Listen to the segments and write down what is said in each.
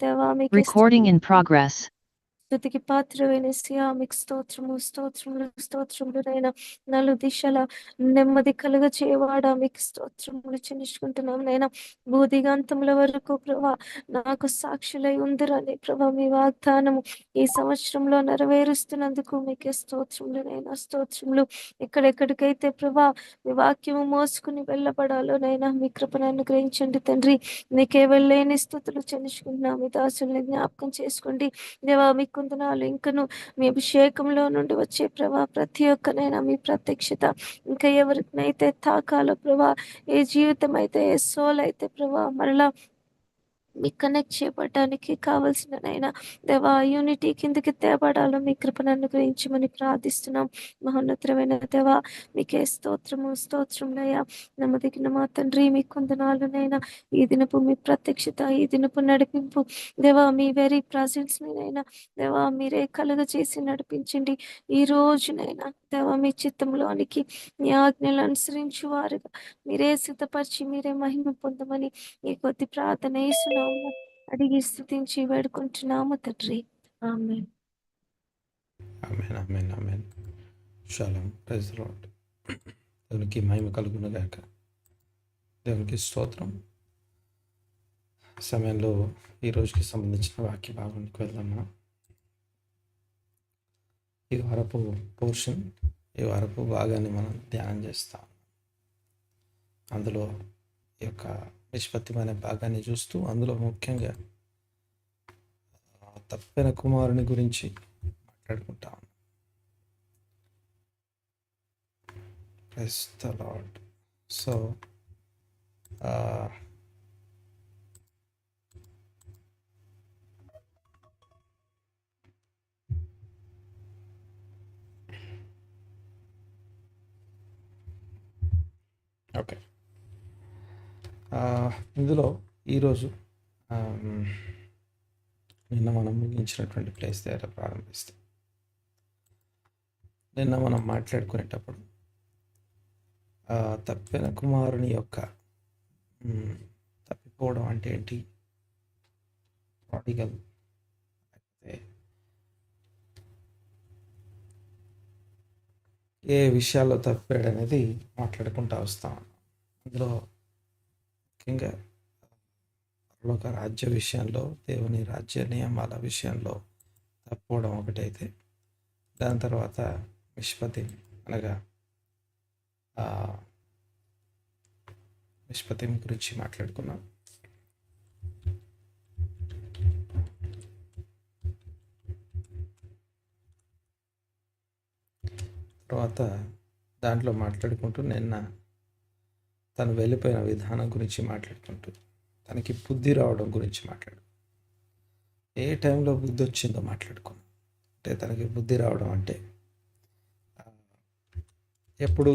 దేవా Recording in progress. స్తుతికి పాత్రమైన యేసయ్యా మీకు స్తోత్రము స్తోత్రములు స్తోత్రములు నైనా నలు దిశల నెమ్మది కలుగ చేయవాడా మీకు స్తోత్రములు చెల్లించుకుంటున్నాం నైనా భూదిగాంతముల వరకు ప్రభా నాకు సాక్షులై ఉందిరని ప్రభా మీ వాగ్దానము ఈ సంవత్సరంలో నెరవేరుస్తున్నందుకు మీకే స్తోత్రములు నైనా స్తోత్రములు ఎక్కడెక్కడికైతే ప్రభా మీ వాక్యము మోసుకుని వెళ్ళబడాలో నైనా మీ కృపను అనుగ్రహించండి తండ్రి నీకే వెళ్ళలేని స్థుతులు చెల్లించుకుంటున్నాం మీ దాసుల్ని జ్ఞాపకం చేసుకోండి దేవా మీ కొందనాలు ఇంకను మీ అభిషేకంలో నుండి వచ్చే ప్రభా ప్రతి ఒక్కనైనా మీ ప్రత్యక్షత ఇంకా ఎవరినైతే తాకాలో ప్రభా ఏ జీవితం అయితే ఏ సోల్ అయితే ప్రభా మరలా మీ కనెక్ట్ చేయబడడానికి కావలసిన నైనా దేవా యూనిటీ కిందకి తేబడాలో మీ కృపను అనుగ్రహించమని ప్రార్థిస్తున్నాం. మహోన్నతమైన దేవా మీకే స్తోత్రము స్తోత్రములయ్యా నమ్మదగిన మా తండ్రి మీ కొందనాలునైనా ఈ దినపు మీ ప్రత్యక్షత ఈ దినపు నడిపింపు దేవా మీ వెరీ ప్రజెన్స్ నైనా దేవా మీరే కలుగ చేసి నడిపించండి. ఈ రోజునైనా దేవా మీ చిత్తంలోనికి మీ ఆజ్ఞలు అనుసరించు వారుగా మీరే సిద్ధపరిచి మీరే మహిమ పొందమని ఈ కొద్ది ప్రార్థన యేసునామమున అడిగి స్తుతించి వేడుకుంటున్నాము తండ్రి. ఆమేన్. ఆమేన్ ఆమేన్ ఆమేన్. షాలోమ్. Praise the lord. దేవునికి మహిమ కలుగును గాక. దేవునికి స్తోత్రం. సమయంలో ఈ రోజుకి సంబంధించిన వాక్య భాగానికి వెళ్దాం మనం. ఈ వారపు పోర్షన్, ఈ వారపు భాగాన్ని మనం ధ్యానం చేస్తాం. అందులో ఈ యొక్క నిష్పత్తి అనే భాగాన్ని చూస్తూ అందులో ముఖ్యంగా తప్పిన కుమారుని గురించి మాట్లాడుకుంటాం. Praise the lord. So okay, ఇందులో ఈరోజు నిన్న మనం ముగించినటువంటి ప్లేస్ దగ్గర ప్రారంభిస్తాం. నిన్న మనం మాట్లాడుకునేటప్పుడు తప్పిన కుమారుని యొక్క తప్పిపోవడం అంటే ఏంటి, ప్రాడిగల్ అయితే ఏ విషయాల్లో తప్పాడు అనేది మాట్లాడుకుంటూ వస్తాం. అందులో ముఖ్యంగా ఒక రాజ్య విషయంలో, దేవుని రాజ్య నియమాల విషయంలో తప్పుకోవడం ఒకటైతే, దాని తర్వాత నిష్పత్తి అనగా నిష్పత్తి గురించి మాట్లాడుకున్నాం. తర్వాత దాంట్లో మాట్లాడుకుంటూ నిన్న తను వెళ్ళిపోయిన విధానం గురించి మాట్లాడుకుంటూ తనకి బుద్ధి రావడం గురించి ఏ టైంలో బుద్ధి వచ్చిందో మాట్లాడుకున్నాం. అంటే తనకి బుద్ధి రావడం అంటే ఎప్పుడు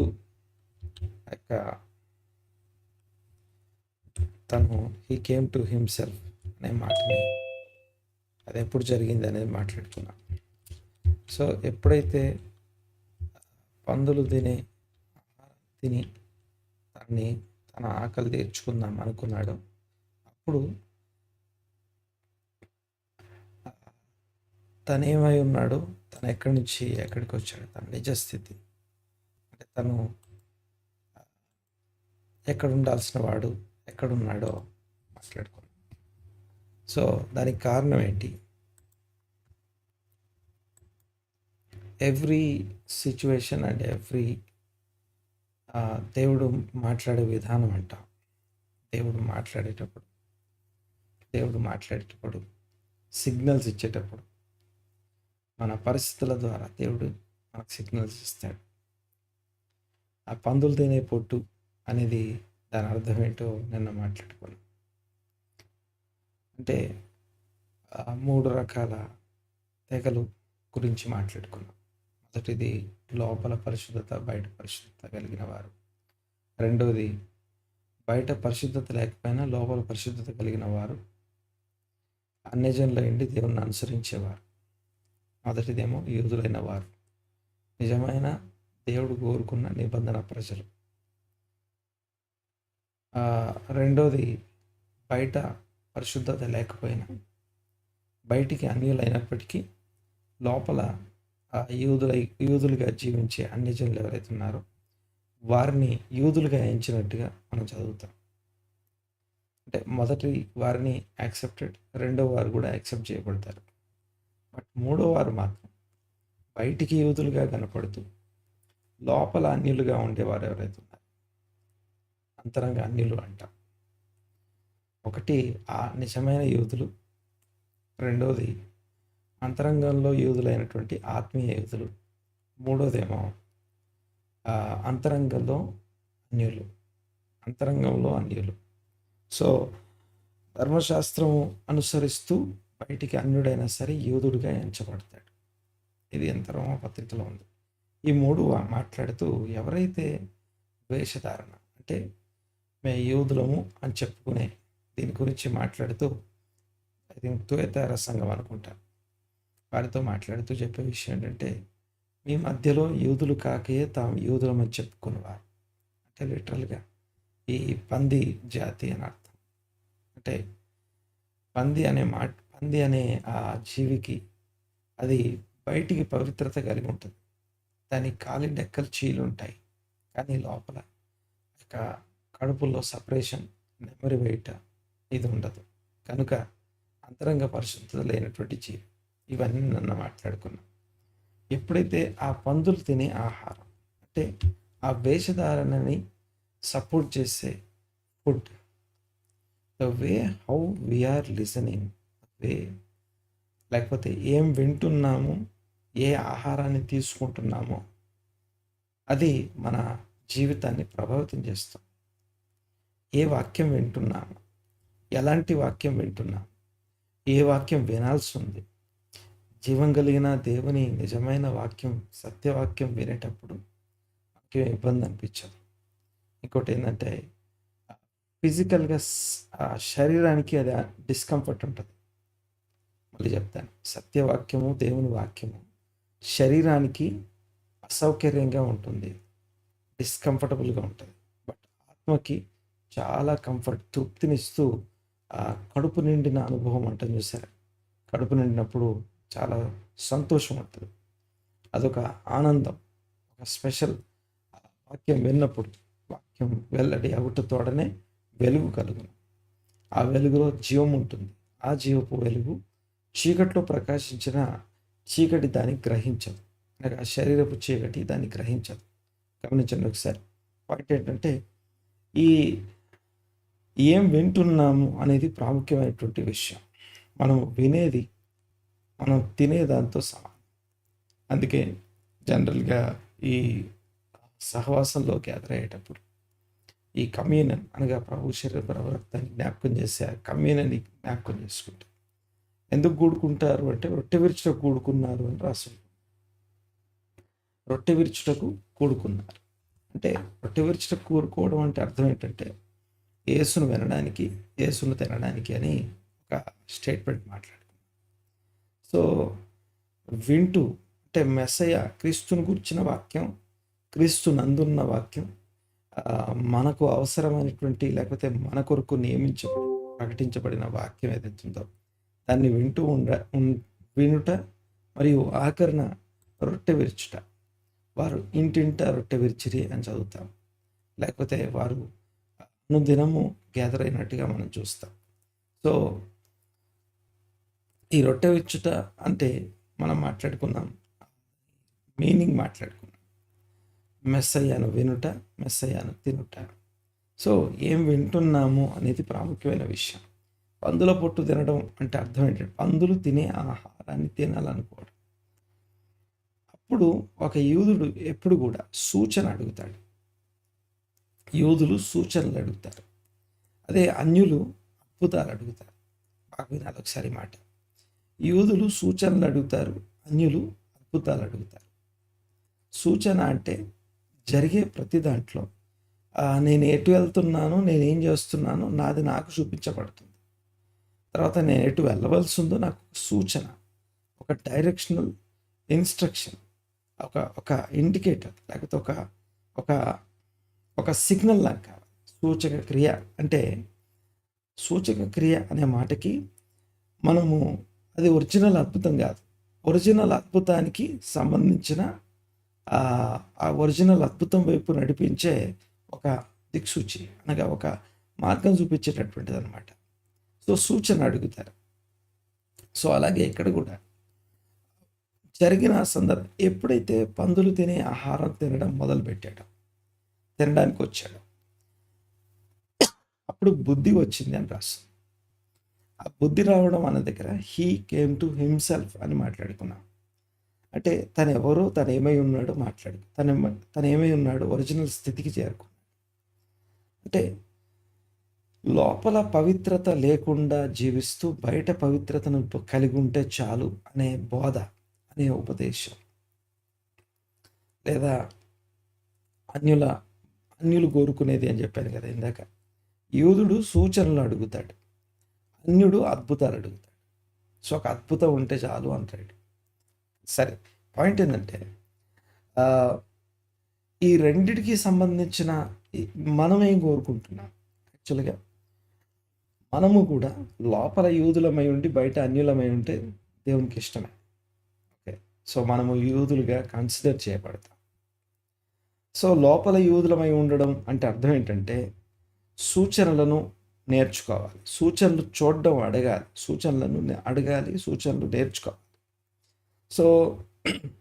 తను హీ కేమ్ టు హిమ్సెల్ఫ్ అనే మాటని అది ఎప్పుడు జరిగింది అనేది మాట్లాడుకున్నాం. సో ఎప్పుడైతే పందులు తిని తన ఆకలి తీర్చుకుందాం అనుకున్నాడో అప్పుడు తనేమై ఉన్నాడు, తను ఎక్కడి నుంచి ఎక్కడికి వచ్చాడు, తన నిజస్థితి అంటే తను ఎక్కడ ఉండాల్సిన వాడు ఎక్కడున్నాడో మాట్లాడుకున్నాం. సో దానికి కారణం ఏంటి, ఎవ్రీ సిచ్యువేషన్ అండ్ ఎవ్రీ దేవుడు మాట్లాడే విధానం అంట. దేవుడు మాట్లాడేటప్పుడు సిగ్నల్స్ ఇచ్చేటప్పుడు మన పరిస్థితుల ద్వారా దేవుడు మనకు సిగ్నల్స్ ఇస్తాడు. ఆ పందులు తినే పొట్టు అనేది దాని అర్థం ఏంటో నిన్న మాట్లాడుకున్నాం. అంటే 3 రకాల తెగలు గురించి మాట్లాడుకున్నాం. మొదటిది లోపల పరిశుద్ధత, బయట పరిశుద్ధత కలిగిన వారు. రెండవది బయట పరిశుద్ధత లేకపోయినా లోపల పరిశుద్ధత కలిగిన వారు, అన్యజనుల నుండి దేవుణ్ణి అనుసరించేవారు. మొదటిదేమో యూదులైన వారు, నిజమైన దేవుడు కోరుకున్న నిబంధన ప్రజలు. రెండోది బయట పరిశుద్ధత లేకపోయినా బయటికి అన్యులైనప్పటికీ లోపల యూదులుగా జీవించే అన్యజనులు ఎవరైతే ఉన్నారో వారిని యూదులుగా ఎంచినట్టుగా మనం చదువుతాం. అంటే మొదటి వారిని యాక్సెప్టెడ్, రెండో వారు కూడా యాక్సెప్ట్ చేయబడతారు. బట్ మూడో వారు మాత్రం బయటికి యూదులుగా కనపడుతూ లోపల అన్యులుగా ఉండేవారు ఎవరైతే ఉన్నారు అంతరంగ అన్యులు అంటాం. ఒకటి ఆ నిజమైన యూదులు, రెండోది అంతరంగంలో యూదులైనటువంటి ఆత్మీయ యూదులు, మూడోదేమో అంతరంగంలో అన్యులు. సో ధర్మశాస్త్రము అనుసరిస్తూ బయటికి అన్యుడైనా సరే యూదుడిగా ఎంచబడతాడు. ఇది ఎంత రోమ పత్రికలో ఉంది. ఈ మూడు మాట్లాడుతూ ఎవరైతే వేషధారణ అంటే మేము యూదులము అని చెప్పుకునే దీని గురించి మాట్లాడుతూ ఐ థింక్ తుయతైర సంఘం అనుకుంటాను, వారితో మాట్లాడుతూ చెప్పే విషయం ఏంటంటే మీ మధ్యలో యూదులు కాకే తాము యూదులమని చెప్పుకునేవారు. అంటే లిటరల్గా ఈ పంది జాతి అని అర్థం. అంటే పంది అనే ఆ జీవికి అది బయటికి పవిత్రత కలిగి ఉంటుంది. దాని కాలి డెక్కలు చీలు ఉంటాయి, కానీ లోపల కడుపులో సపరేషన్, నెమరి వేయట ఇది ఉండదు. కనుక అంతరంగ పరిశుద్ధత లేనటువంటి జీవి. ఇవన్నీ నన్ను మాట్లాడుకున్నాం. ఎప్పుడైతే ఆ పందులు తినే ఆహారం అంటే ఆ వేషధారణని సపోర్ట్ చేసే food, the way how we're listening, way లేకపోతే ఏం వింటున్నాము, ఏ ఆహారాన్ని తీసుకుంటున్నామో అది మన జీవితాన్ని ప్రభావితం చేస్తాం. ఏ వాక్యం వింటున్నాము, ఎలాంటి వాక్యం వింటున్నాము, ఏ వాక్యం వినాల్సి ఉంది. జీవం కలిగిన దేవుని నిజమైన వాక్యం, సత్యవాక్యం వినేటప్పుడు మనకి ఇబ్బంది అనిపించదు. ఇంకోటి ఏంటంటే ఫిజికల్గా శరీరానికి అది డిస్కంఫర్ట్ ఉంటుంది. మళ్ళీ చెప్తాను, సత్యవాక్యము దేవుని వాక్యము శరీరానికి అసౌకర్యంగా ఉంటుంది, డిస్కంఫర్టబుల్గా ఉంటుంది. బట్ ఆత్మకి చాలా కంఫర్ట్, తృప్తినిస్తూ కడుపు నిండిన అనుభవం అంటాం చూసారా. కడుపు నిండినప్పుడు చాలా సంతోషం ఉంటుంది, అదొక ఆనందం. ఒక స్పెషల్ వాక్యం విన్నప్పుడు వాక్యం వెల్లడి అవుటతోడనే వెలుగు కలుగును. ఆ వెలుగులో జీవం ఉంటుంది. ఆ జీవపు వెలుగు చీకట్లో ప్రకాశించిన చీకటి దాన్ని గ్రహించదు. అనగా శరీరపు చీకటి దాన్ని గ్రహించదు. గమనించండి ఒకసారి. పాయింట్ ఏంటంటే ఏం వింటున్నాము అనేది ప్రాముఖ్యమైనటువంటి విషయం. మనం వినేది మనం తినేదాంతో సమానం. అందుకే జనరల్గా ఈ సహవాసంలో గ్యాదర్ అయ్యేటప్పుడు ఈ కమ్యూనియన్ అనగా ప్రభు శరీర ప్రభు రక్తాన్ని జ్ఞాపకం చేసే కమ్యూనియన్ని జ్ఞాపకం చేసుకుంటారు. ఎందుకు కూడుకుంటారు అంటే రొట్టె విరుచుటకు కూడుకున్నారు అని రాసి. రొట్టె విరుచుటకు కూడుకున్నారు అంటే రొట్టె విరుచుటకు కూడుకోవడం అంటే అర్థం ఏంటంటే యేసును వినడానికి, యేసును తినడానికి అని ఒక స్టేట్మెంట్ మాట్లాడుకున్నాం. సో వింటూ అంటే మెస్సయ్య, క్రీస్తుని గురించిన వాక్యం, క్రీస్తు నందున్న వాక్యం, మనకు అవసరమైనటువంటి లేకపోతే మన కొరకు ప్రకటించబడిన వాక్యం ఏదైతే ఉందో దాన్ని వినుట మరియు ఆఖరణ రొట్టె విరుచుట. వారు ఇంటింట రొట్టె విరిచిరి అని చదువుతాం, లేకపోతే వారు దినము గ్యాదర్ అయినట్టుగా మనం చూస్తాం. సో ఈ రొట్టె విరుచుట అంటే మనం మాట్లాడుకున్నాం, మీనింగ్ మాట్లాడుకున్నాం. మెస్సయ్యను వినుట, మెస్సయ్యను తినుట. సో ఏం వింటున్నాము అనేది ప్రాముఖ్యమైన విషయం. పందుల పొట్టు తినడం అంటే అర్థం ఏంటంటే పందులు తినే ఆహారాన్ని తినాలనుకోవడం. అప్పుడు ఒక యూదుడు ఎప్పుడు కూడా సూచన అడుగుతాడు. యూదులు సూచనలు అడుగుతారు, అదే అన్యులు అద్భుతాలు అడుగుతారు. బాగా వినాలి ఒకసారి మాట. యూదులు సూచనలు అడుగుతారు, అన్యులు అద్భుతాలు అడుగుతారు. సూచన అంటే జరిగే ప్రతి దాంట్లో నేను ఎటు వెళ్తున్నాను, నేనేం చేస్తున్నాను, నాది నాకు చూపించబడుతుంది. తర్వాత నేను ఎటు వెళ్ళవలసి ఉందో నాకు సూచన, ఒక డైరెక్షనల్ ఇన్స్ట్రక్షన్, ఒక ఇండికేటర్, లేకపోతే ఒక సిగ్నల్ లాగా కావాలి. సూచక క్రియ అంటే సూచక క్రియ అనే మాటకి మనము అది ఒరిజినల్ అద్భుతం కాదు. ఒరిజినల్ అద్భుతానికి సంబంధించిన ఆ ఒరిజినల్ అద్భుతం వైపు నడిపించే ఒక దిక్సూచి, అనగా ఒక మార్గం చూపించేటటువంటిది అనమాట. సో సూచన అడుగుతారు. సో అలాగే ఇక్కడ కూడా జరిగిన సందర్భం, ఎప్పుడైతే పందులు తినే ఆహారం తినడం మొదలుపెట్టాడు, తినడానికి వచ్చాడు, అప్పుడు బుద్ధి వచ్చింది అని రాస్తుంది. ఆ బుద్ధి రావడం అన్న దగ్గర హీ కేమ్ టు హిమ్సెల్ఫ్ అని మాట్లాడుకున్నాం. అంటే తను ఎవరో, తను ఏమై ఉన్నాడో మాట్లాడు, తను ఏమై ఉన్నాడో ఒరిజినల్ స్థితికి చేరుకున్నాడు. అంటే లోపల పవిత్రత లేకుండా జీవిస్తూ బయట పవిత్రతను కలిగి ఉంటే చాలు అనే బోధ, అనే ఉపదేశం, లేదా అన్యులు కోరుకునేది అని చెప్పాను కదా ఇందాక. యూదుడు సూచనలు అడుగుతాడు, అన్యుడు అద్భుతాలు అడుగుతాడు. సో ఒక అద్భుతం ఉంటే చాలు అంటాడు. సరే, పాయింట్ ఏంటంటే ఈ రెండిటికి సంబంధించిన మనం ఏం కోరుకుంటున్నాం? యాక్చువల్గా మనము కూడా లోపల యూదులమై ఉండి బయట అన్యులమై ఉంటే దేవునికి ఇష్టమే. ఓకే, సో మనము యూదులుగా కన్సిడర్ చేయబడతాం. సో లోపల యూదులమై ఉండడం అంటే అర్థం ఏంటంటే సూచనలను నేర్చుకోవాలి, సూచనలు చూడడం అడగాలి, సూచనలు నేర్చుకోవాలి. సో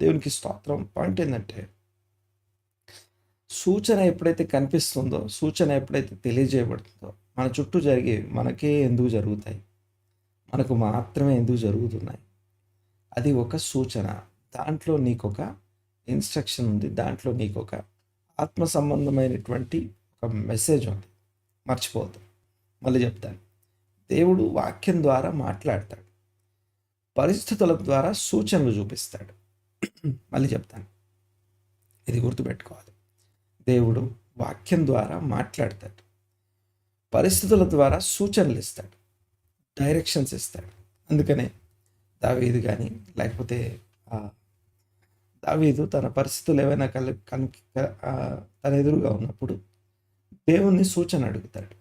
దేవునికి స్తోత్రం. పాయింట్ ఏంటంటే సూచన ఎప్పుడైతే కనిపిస్తుందో, సూచన ఎప్పుడైతే తెలియజేయబడుతుందో, మన చుట్టూ జరిగేవి మనకే ఎందుకు జరుగుతాయి, మనకు మాత్రమే ఎందుకు జరుగుతున్నాయి, అది ఒక సూచన. దాంట్లో నీకొక ఇన్స్ట్రక్షన్ ఉంది, దాంట్లో నీకొక ఆత్మ సంబంధమైనటువంటి ఒక మెసేజ్ ఉంది. మర్చిపోవద్దు, మళ్ళీ చెప్తాను. దేవుడు వాక్యం ద్వారా మాట్లాడతాడు, పరిస్థితుల ద్వారా సూచనలు చూపిస్తాడు. మళ్ళీ చెప్తాను, ఇది గుర్తుపెట్టుకోవాలి. దేవుడు వాక్యం ద్వారా మాట్లాడతాడు, పరిస్థితుల ద్వారా సూచనలు ఇస్తాడు, డైరెక్షన్స్ ఇస్తాడు. అందుకనే దావీదు కానీ, లేకపోతే దావీదు తన పరిస్థితులు ఏవైనా తన ఎదురుగా ఉన్నప్పుడు దేవుణ్ణి సూచన అడుగుతాడు.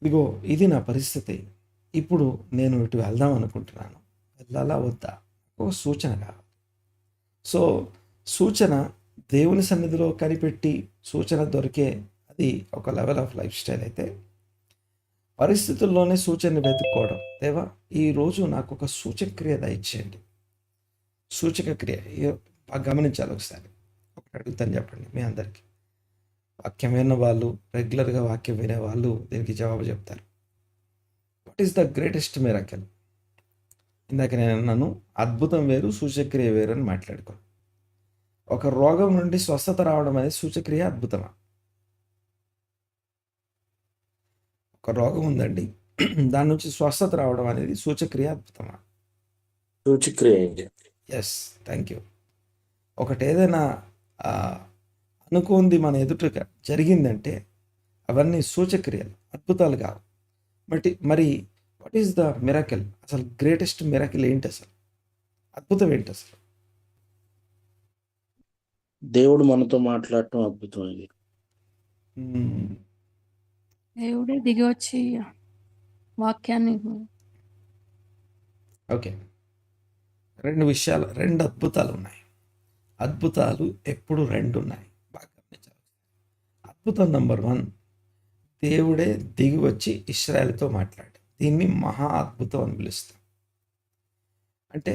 ఇదిగో ఇది నా పరిస్థితి, ఇప్పుడు నేను ఇటు వెళ్దాం అనుకుంటున్నాను, వెళ్ళాలా వద్దా, ఒక సూచన కావాలి. సో సూచన దేవుని సన్నిధిలో కనిపెట్టి సూచన దొరికే అది ఒక లెవెల్ ఆఫ్ లైఫ్ స్టైల్ అయితే, పరిస్థితుల్లోనే సూచనని వెతుక్కోవడం, దేవా ఈరోజు నాకు ఒక సూచక క్రియ దయచేయండి. సూచక క్రియ బాగా గమనించాలి. ఒకసారి ఒకటి అడుగుతాను, చెప్పండి మీ అందరికీ. వాక్యం విన్న వాళ్ళు, రెగ్యులర్గా వాక్యం వినే వాళ్ళు దీనికి జవాబు చెప్తారు. What is the greatest miracle? ఇందాక నేను అన్నాను, అద్భుతం వేరు, సూచక్రియ వేరు అని మాట్లాడుకోను. ఒక రోగం నుండి స్వస్థత రావడం అనేది సూచక్రియ, అద్భుతమా? ఒక రోగం ఉందండి, దాని నుంచి స్వస్థత రావడం అనేది సూచక్రియ, అద్భుతమా? సూచక్రియ. Yes, thank you. ఒకటి ఏదైనా అనుకోంది మన ఎదుటగా జరిగిందంటే అవన్నీ సూచక్రియలు, అద్భుతాలు కావు. మరి వాట్ ఈస్ ద మిరకల్? అసలు గ్రేటెస్ట్ మిరకల్ ఏంటి? అసలు అద్భుతం ఏంటి? అసలు దేవుడు మనతో మాట్లాడటం అద్భుతం. ఇది దేవుడే దిగి వచ్చి వాక్యాన్ని. ఓకే, రెండు అద్భుతాలు ఉన్నాయి. అద్భుతాలు ఎప్పుడు రెండు ఉన్నాయి, బాగా గమనించాలి. అద్భుతం నెంబర్ 1, దేవుడే దిగి వచ్చి ఇశ్రాయేలుతో మాట్లాడాడు. దీన్ని మహా అద్భుతం అని పిలుస్తాం. అంటే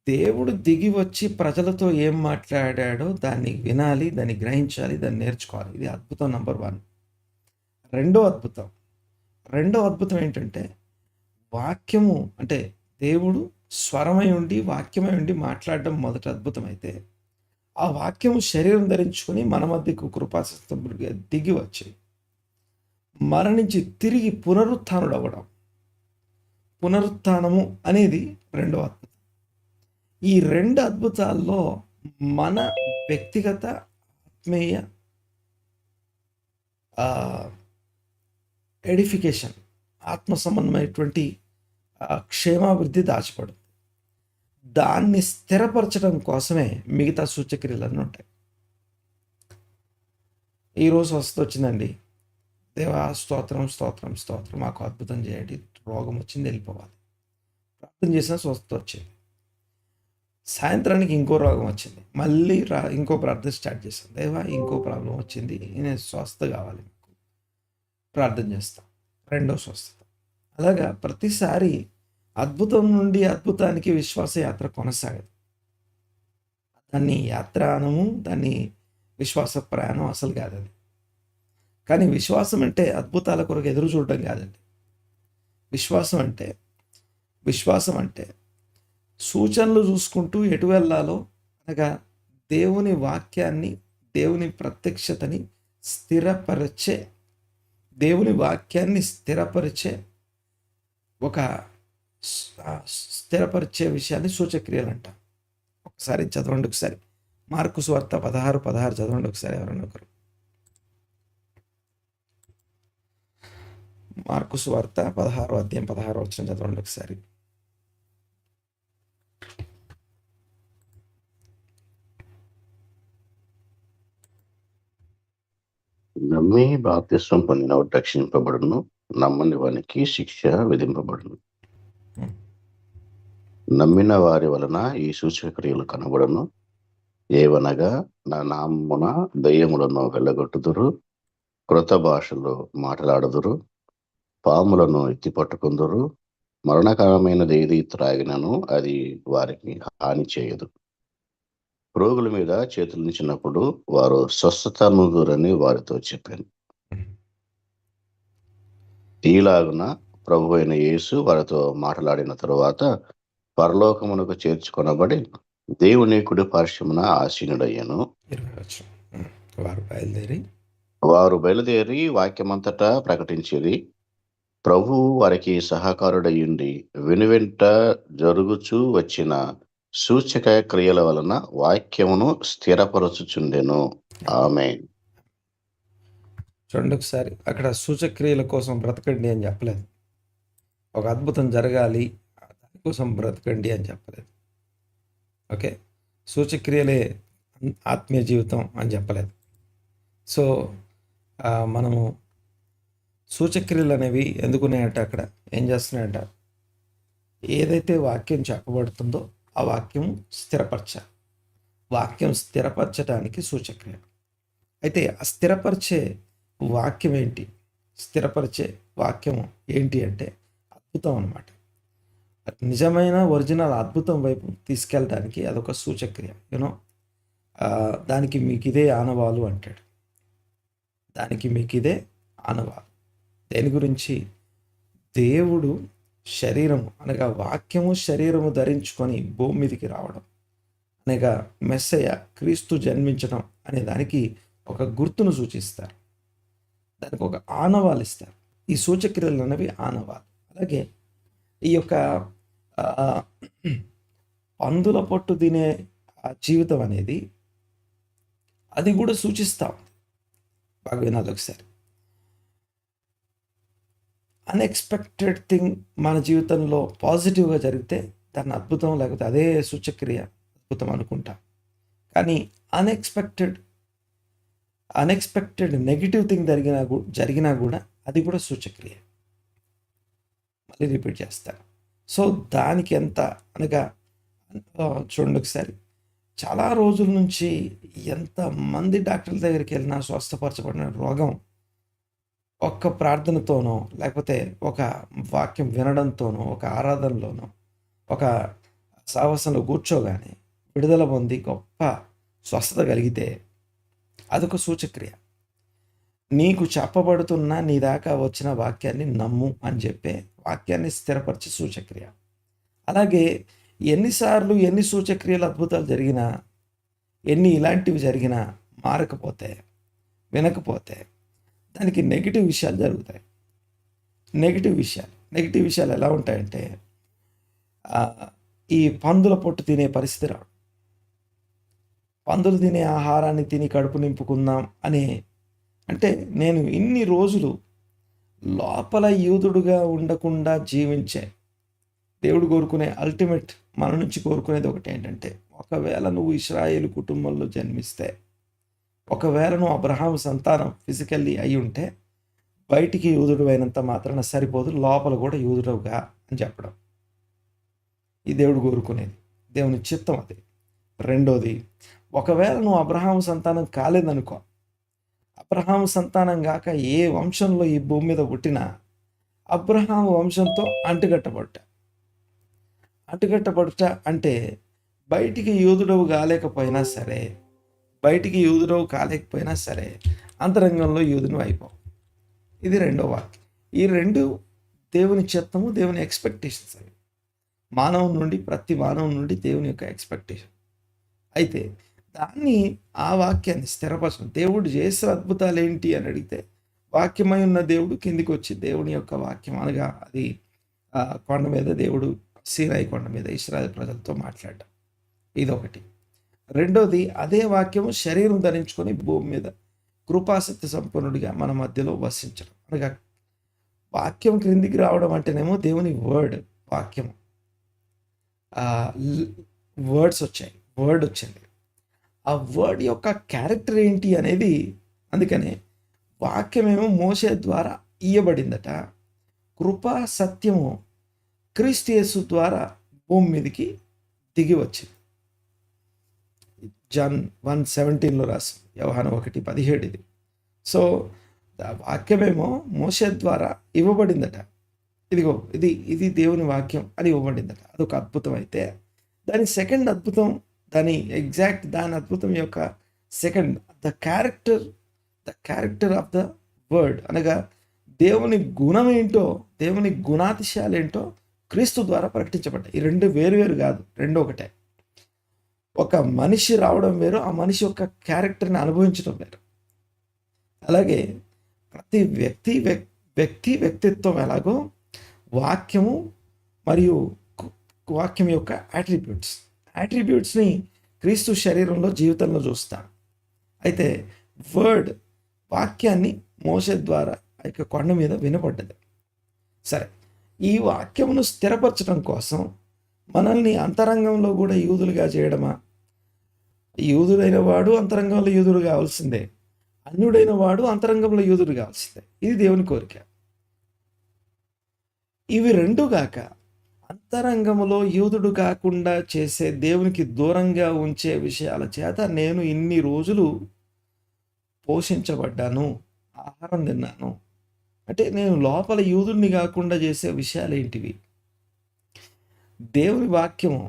దేవుడు దిగి వచ్చి ప్రజలతో ఏం మాట్లాడాడో దాన్ని వినాలి, దాన్ని గ్రహించాలి, దాన్ని నేర్చుకోవాలి. ఇది అద్భుతం నెంబర్ 1. రెండో అద్భుతం ఏంటంటే వాక్యము, అంటే దేవుడు స్వరమై ఉండి వాక్యమై ఉండి మాట్లాడడం మొదటి అద్భుతం అయితే, ఆ వాక్యము శరీరం ధరించుకొని మన మధ్యకు కృపాసత్తుగా దిగి వచ్చి మరణించి తిరిగి పునరుత్థానము అనేది రెండో అద్భుతం. ఈ రెండు అద్భుతాల్లో మన వ్యక్తిగత ఆత్మీయ ఎడిఫికేషన్, ఆత్మ సంబంధమైనటువంటి క్షేమాభివృద్ధి దాచిపడుతుంది. దాన్ని స్థిరపరచడం కోసమే మిగతా సూచక్రియలన్నీ ఉంటాయి. ఈరోజు వస్తూ వచ్చిందండి, దేవా స్తోత్రం స్తోత్రం స్తోత్రం, మాకు అద్భుతం చేయండి, రోగం వచ్చింది, వెళ్ళిపోవాలి. ప్రార్థన చేసినా స్వస్థత వచ్చింది. సాయంత్రానికి ఇంకో రోగం వచ్చింది, మళ్ళీ ఇంకో ప్రార్థన స్టార్ట్ చేస్తాం. దేవా ఇంకో ప్రాబ్లం వచ్చింది, నేను స్వస్థత కావాలి, మీకు ప్రార్థన చేస్తాం. రెండో స్వస్థత. అలాగా ప్రతిసారి అద్భుతం నుండి అద్భుతానికి విశ్వాస యాత్ర కొనసాగదు. దాన్ని యాత్ర అనము, దాన్ని విశ్వాస ప్రయాణం అసలు కాదండి. కానీ విశ్వాసం అంటే అద్భుతాల కొరకు ఎదురు చూడటం కాదండి. విశ్వాసం అంటే సూచనలు చూసుకుంటూ ఎటు వెళ్ళాలో, అనగా దేవుని వాక్యాన్ని, దేవుని ప్రత్యక్షతని స్థిరపరిచే విషయాన్ని సూచక్రియలు అంటాం. ఒకసారి చదవండి, ఒకసారి మార్కు సువార్త 16:16 చదవండి ఒకసారి ఎవరైనా ఒకరు. మార్కు సువార్త 16:16 చదవండి ఒకసారి. నమ్మి బాప్తిస్వం పొందినవాడు రక్షింపబడును, నమ్మని వానికి శిక్ష విధింపబడును. నమ్మిన వారి వలన ఈ సూచక్రియలు కనబడును. ఏవనగా నా నామమున దయ్యములను వెళ్ళగొట్టుదురు, క్రొత్త భాషలు మాట్లాడుదురు, పాములను ఎత్తి పట్టుకుందురు, మరణకరమైనది ఏది త్రాగినను అది వారికి హాని చేయదు. రోగుల మీద చేతులుంచినప్పుడు వారు స్వస్థత నొందురని వారితో చెప్పాను. ఈలాగున ప్రభు అయిన యేసు వారితో మాట్లాడిన తరువాత పరలోకమునకు చేర్చుకొనబడి దేవుని కుడి పార్శ్వమున ఆసీనుడయ్యను. వారు బయలుదేరి వాక్యమంతటా ప్రకటించేది. ప్రభు వారికి సహకారుడయ్యుండి వెనువెంట జరుగుచూ వచ్చిన సూచక క్రియల వలన వాక్యమును స్థిరపరచుచుండెను. ఆమేన్. చూడండి ఒకసారి, అక్కడ సూచక్రియల కోసం బ్రతకండి అని చెప్పలేదు. ఒక అద్భుతం జరగాలి దానికోసం బ్రతకండి అని చెప్పలేదు. ఓకే, సూచక్రియలే ఆత్మీయ జీవితం అని చెప్పలేదు. సో మనము సూచక్రియలు అనేవి ఎందుకున్నాయంటే అక్కడ ఏం చేస్తున్నాయంట, ఏదైతే వాక్యం చెప్పబడుతుందో ఆ వాక్యం స్థిరపరచాలి. వాక్యం స్థిరపరచడానికి సూచక్రియ. అయితే ఆ స్థిరపరిచే వాక్యం ఏంటి? స్థిరపరిచే వాక్యం ఏంటి అంటే అద్భుతం అన్నమాట. నిజమైన ఒరిజినల్ అద్భుతం వైపు తీసుకెళ్ళడానికి అదొక సూచక్రియ. యూనో, దానికి మీకు ఇదే ఆనవాలు అంటాడు. దానికి మీకు ఇదే ఆనవాలు. దేని గురించి? దేవుడు శరీరము అనగా వాక్యము శరీరము ధరించుకొని భూమి మీదకి రావడం, అనగా మెస్సయ్య క్రీస్తు జన్మించడం అనే దానికి ఒక గుర్తును సూచిస్తారు. దానికి ఒక ఆనవాలు ఇస్తారు. ఈ సూచక్రియలు అనేవి ఆనవాలు. అలాగే ఈ యొక్క పందుల పొట్టు తినే జీవితం అనేది అది కూడా సూచిస్తూ ఉంది. బాగా వినాలి ఒకసారి. అన్ఎక్స్పెక్టెడ్ థింగ్ మన జీవితంలో పాజిటివ్గా జరిగితే దాన్ని అద్భుతం, లేకపోతే అదే సూచక్రియ అద్భుతం అనుకుంటాం. కానీ అన్ఎక్స్పెక్టెడ్ నెగిటివ్ థింగ్ జరిగినా కూడా అది కూడా సూచక్రియ. మళ్ళీ రిపీట్ చేస్తాను. సో దానికి ఎంత అనగా చూడండి ఒకసారి, చాలా రోజుల నుంచి ఎంతమంది డాక్టర్ల దగ్గరికి వెళ్ళినా స్వస్థపరచబడిన రోగం ఒక్క ప్రార్థనతోనో, లేకపోతే ఒక వాక్యం వినడంతోనో, ఒక ఆరాధనలోనో, ఒక సాహసంలో కూర్చోగానే విడుదల పొంది గొప్ప స్వస్థత కలిగితే అదొక సూచక్రియ. నీకు చెప్పబడుతున్న నీ దాకా వచ్చిన వాక్యాన్ని నమ్ము అని చెప్పే వాక్యాన్ని స్థిరపరిచే సూచక్రియ. అలాగే ఎన్నిసార్లు ఎన్ని సూచక్రియలు అద్భుతాలు జరిగినా, ఎన్ని ఇలాంటివి జరిగినా మారకపోతే, వినకపోతే దానికి నెగిటివ్ విషయాలు జరుగుతాయి. నెగిటివ్ విషయాలు ఎలా ఉంటాయంటే, ఈ పందుల పొట్టు తినే పరిస్థితి రావడం. పందులు తినే ఆహారాన్ని తిని కడుపు నింపుకుందాం అంటే నేను ఇన్ని రోజులు లోపల యూదుడుగా ఉండకుండా జీవించే దేవుడు కోరుకునే అల్టిమేట్ మన నుంచి కోరుకునేది ఒకటి ఏంటంటే, ఒకవేళ నువ్వు ఇశ్రాయేలు కుటుంబంలో జన్మిస్తే, ఒకవేళ నువ్వు అబ్రహాం సంతానం ఫిజికల్లీ అయి ఉంటే, బయటికి యూదుడు అయినంత మాత్రాన సరిపోదు, లోపల కూడా యూదుడుగా అని చెప్పడం. ఈ దేవుడు కోరుకునేది, దేవుని చిత్తం అది. రెండోది, ఒకవేళ నువ్వు అబ్రహాము సంతానం కాలేదనుకో, అబ్రహాము సంతానం గాక ఏ వంశంలో ఈ భూమి మీద పుట్టినా అబ్రహాము వంశంతో అంటుకట్టబడుట అంటే బయటికి యూదుడవు కాలేకపోయినా సరే అంతరంగంలో యూదును అయిపోవు. ఇది రెండో వాక్యం. ఈ రెండు దేవుని చిత్తము, దేవుని ఎక్స్పెక్టేషన్స్ అవి. ప్రతి మానవం నుండి దేవుని యొక్క ఎక్స్పెక్టేషన్. అయితే దాన్ని, ఆ వాక్యాన్ని స్థిరపరచడం. దేవుడు చేసే అద్భుతాలు ఏంటి అని అడిగితే, వాక్యమై ఉన్న దేవుడు కిందికి వచ్చి దేవుని యొక్క వాక్యం అనగా అది కొండ మీద, దేవుడు సీనాయి కొండ మీద ఇశ్రాయేలు ప్రజలతో మాట్లాడడం, ఇదొకటి. రెండోది, అదే వాక్యము శరీరం ధరించుకొని భూమి మీద కృపాసక్తి సంపన్నుడిగా మన మధ్యలో వసించడం. అనగా వాక్యం క్రిందికి రావడం అంటేనేమో దేవుని వర్డ్, వాక్యం, వర్డ్ వచ్చింది. ఆ వర్డ్ యొక్క క్యారెక్టర్ ఏంటి అనేది, అందుకనే వాక్యమేమో మోషే ద్వారా ఇయ్యబడిందట, కృపా సత్యము క్రీస్తు యేసు ద్వారా భూమి మీదకి దిగి వచ్చింది. జాన్ 1:17 రాసి, యోహాను 1:17 ఇది. సో వాక్యమేమో మోషే ద్వారా ఇవ్వబడిందట. ఇదిగో ఇది దేవుని వాక్యం అని ఇవ్వబడిందట. అదొక అద్భుతం. అయితే దాని సెకండ్ అద్భుతం, దాని అద్భుతం యొక్క second, the character of the word, అనగా దేవుని గుణం ఏంటో, దేవుని గుణాతిశయాలు ఏంటో క్రీస్తు ద్వారా ప్రకటించబడ్డాయి. ఈ రెండు వేరు కాదు, రెండు ఒకటే. ఒక మనిషి రావడం వేరు, ఆ మనిషి యొక్క క్యారెక్టర్ని అనుభవించడం వేరు. అలాగే ప్రతి వ్యక్తిత్వం ఎలాగో వాక్యము మరియు వాక్యం యొక్క యాట్రిబ్యూట్స్ని క్రీస్తు శరీరంలో, జీవితంలో చూస్తాం. అయితే వర్డ్, వాక్యాన్ని మోషే ద్వారా ఆ యొక్క కొండ మీద వినపడ్డది. సరే, ఈ వాక్యమును స్థిరపరచడం కోసం మనల్ని అంతరంగంలో కూడా యూదులుగా చేయడమా? యూదుడైన వాడు అంతరంగంలో యూదుడు కావాల్సిందే, అన్యుడైన వాడు అంతరంగంలో యూదుడు కావాల్సిందే. ఇది దేవుని కోరిక. ఇవి రెండు గాక అంతరంగంలో యూదుడు కాకుండా చేసే, దేవునికి దూరంగా ఉంచే విషయాల చేత నేను ఇన్ని రోజులు పోషించబడ్డాను, ఆహారం తిన్నాను. అంటే నేను లోపల యూదుడిని కాకుండా చేసే విషయాలు ఏంటివి? దేవుని వాక్యము,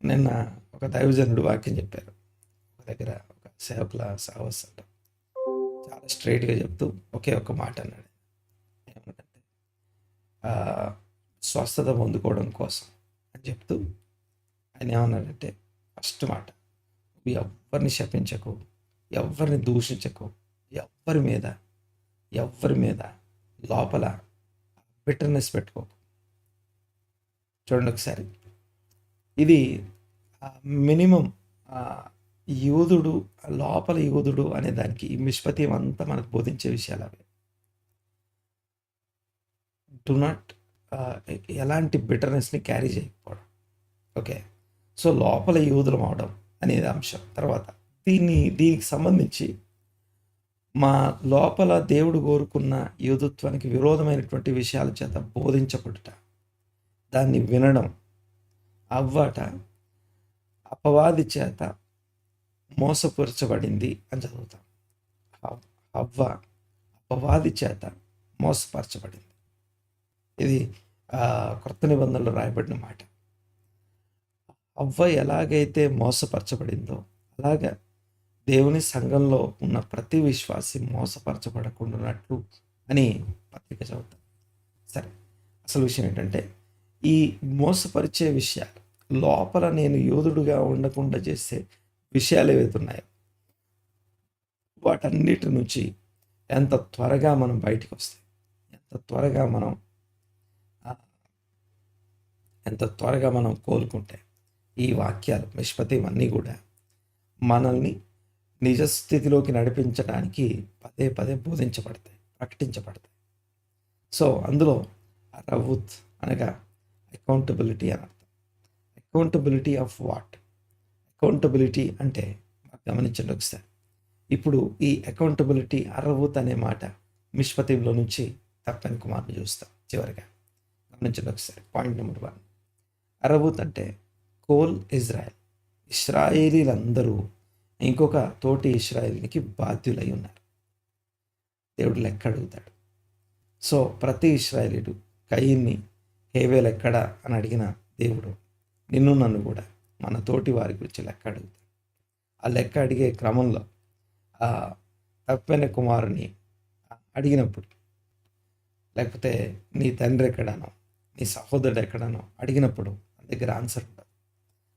నిన్న ఒక దైవజనుడు వాక్యం చెప్పారు. ఒక దగ్గర ఒక సేవకుల సాహస్ అంట, చాలా స్ట్రైట్గా చెప్తూ ఒకే ఒక మాట అన్నాడు. ఏమన్నంటే, స్వస్థత పొందుకోవడం కోసం అని చెప్తూ ఆయన ఏమన్నాడంటే, ఫస్ట్ మాట, ఎవరిని శపించకు, ఎవరిని దూషించకు, ఎవరి మీద లోపల బిటర్నెస్ పెట్టుకోకు. చూడండి ఒకసారి, ఇది మినిమం యూదుడు, లోపల యూదుడు అనే దానికి ఈ మిష్పతి అంతా మనకు బోధించే విషయాలు అవి. డు నాట్ ఎలాంటి బిటర్నెస్ని క్యారీ చేయకపోవడం. ఓకే, సో లోపల యూదులం అవడం అనేది అంశం. తర్వాత దీనికి సంబంధించి మా లోపల దేవుడు కోరుకున్న యూదుత్వానికి విరోధమైనటువంటి విషయాల చేత బోధించబడుట, దాన్ని వినడం, అవ్వట అపవాది చేత మోసపరచబడింది అని చదువుతాం. అవ్వ అపవాది చేత మోసపరచబడింది. ఇది క్రొత్త నిబంధనలో రాయబడిన మాట. అవ్వ ఎలాగైతే మోసపరచబడిందో అలాగా దేవుని సంఘంలో ఉన్న ప్రతి విశ్వాసి మోసపరచబడకుండానట్లు అని పత్రిక చదువుతాం. సరే, అసలు విషయం ఏంటంటే, ఈ మోసపరిచే విషయాలు, లోపల నేను యోధుడుగా ఉండకుండా చేసే విషయాలు ఏవైతే ఉన్నాయో వాటన్నిటి నుంచి ఎంత త్వరగా మనం బయటికి వస్తాయి, ఎంత త్వరగా మనం కోలుకుంటే ఈ వాక్యాలు, నిష్పత్తి ఇవన్నీ కూడా మనల్ని నిజస్థితిలోకి నడిపించడానికి పదే పదే బోధించబడతాయి, ప్రకటించబడతాయి. సో అందులో రవుత్ అనగా అకౌంటబిలిటీ అని అర్థం. Accountability of what? అకౌంటబిలిటీ అంటే గమనించండి ఒకసారి. ఇప్పుడు ఈ అకౌంటబిలిటీ అర్రవూత్ అనే మాట మిష్పతిలో నుంచి తప్పని కుమారుని చూస్తాం. చివరిగా గమనించండి ఒకసారి. పాయింట్ నెంబర్ 1, అర్రవూత్ అంటే కోల్ ఇజ్రాయెల్. ఇశ్రాయేలీలందరూ ఇంకొక తోటి ఇశ్రాయేలీకి బాధ్యులై ఉన్నారు. దేవుడు లెక్క అడుగుతాడు. సో ప్రతి ఇశ్రాయేలీడు కయీన్ని హేబేల్ ఎక్కడ అని అడిగిన దేవుడు నిన్ను నన్ను కూడా మన తోటి వారి గురించి లెక్క అడుగుతాడు. ఆ లెక్క అడిగే క్రమంలో ఆ తప్పైన కుమారుని అడిగినప్పుడు, లేకపోతే నీ తండ్రి ఎక్కడానో నీ సహోదరుడు ఎక్కడానో అడిగినప్పుడు మన దగ్గర ఆన్సర్ ఉండదు.